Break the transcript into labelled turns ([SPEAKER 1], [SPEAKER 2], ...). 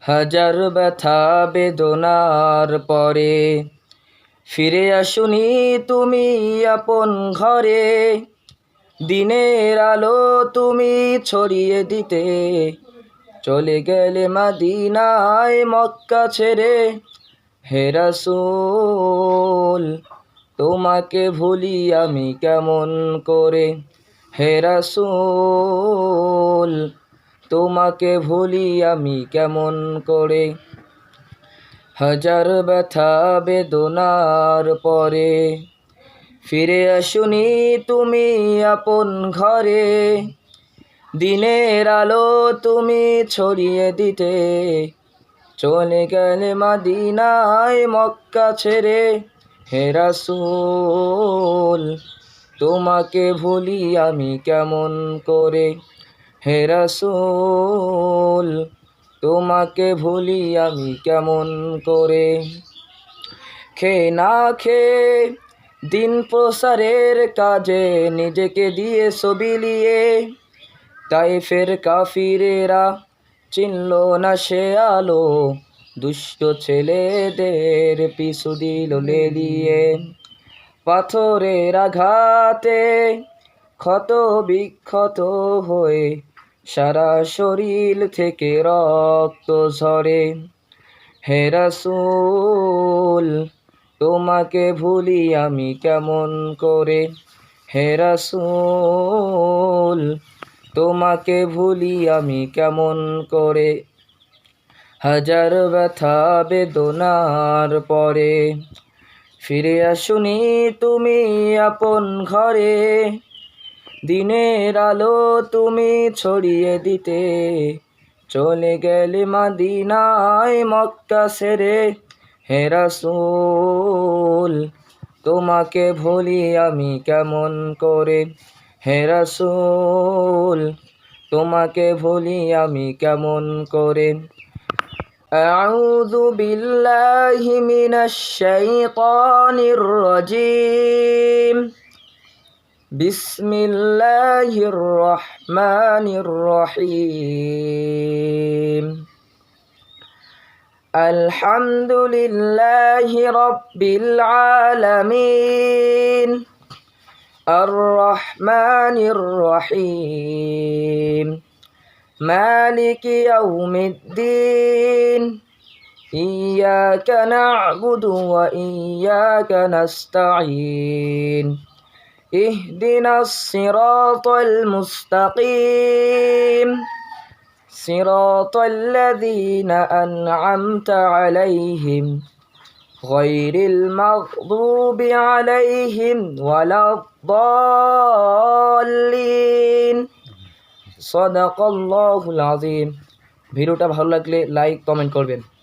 [SPEAKER 1] হাজার ব্যথা বেদনার পরে ফিরে আসুনি তুমি আপন ঘরে। দিনের আলো তুমি ছড়িয়ে দিতে চলে গেলে মদিনায় মক্কা ছেড়ে। হে রাসূল তোমাকে ভুলি আমি কেমন করে। হে রাসূল তোমাকে ভুলি আমি কেমন করে। হাজার ব্যথা বেদনার পরে ফিরে আসুনি তুমি আপন ঘরে। দিনের আলো তুমি ছড়িয়ে দিতে চলে গেলে মদিনায় মক্কা ছেড়ে। হে রাসূল তোমাকে ভুলি আমি কেমন করে। হে রাসূল তোমাকে ভুলি আমি কেমন করে। খেয়ে না খেয়ে দিন প্রসারের কাজে নিজেকে দিয়ে বিলিয়ে। তায়েফের কাফিরেরা চিনল না সে আলো, দুষ্ট ছেলেদের পিছু দিল লেলিয়ে। পাথরের আঘাতে ক্ষত বিক্ষত হয়ে সারা শরীর থেকে রক্ত ঝরে। হে রাসূল তোমাকে ভুলি আমি কেমন করে। হে রাসূল তোমাকে ভুলি আমি কেমন করে। হাজার ব্যথা বেদনার পরে ফিরে আসুনি তুমি আপন ঘরে। দিনের আলো তুমি ছড়িয়ে দিতে চলে গেলে মদিনায় মক্কা ছেড়ে। হে রাসূল তোমাকে ভুলি আমি কেমন করে। হে রাসূল তোমাকে ভুলি আমি কেমন করে। আউযু বিল্লাহি মিনাশ শাইতানির রাজীম। বিসমিল্লাহির রহমানির রহিম। আলহামদুলিল্লাহি রাব্বিল আলামিন। আর রহমানির রহিম। মালিকি ইয়াউমিদ্দিন। ইয়্যাকা না'বুদু ওয়া ইয়্যাকা নাস্তাঈন। ইহদিনাস সিরাতাল মুস্তাকিম। সিরাতাল্লাযীনা আন'আমতা আলাইহিম গায়রিল মাগদুবি আলাইহিম ওয়ালাদ-দাল্লিন। সাদাকাল্লাহুল আযীম। ভিডিওটা ভালো লাগলে লাইক কমেন্ট করবেন।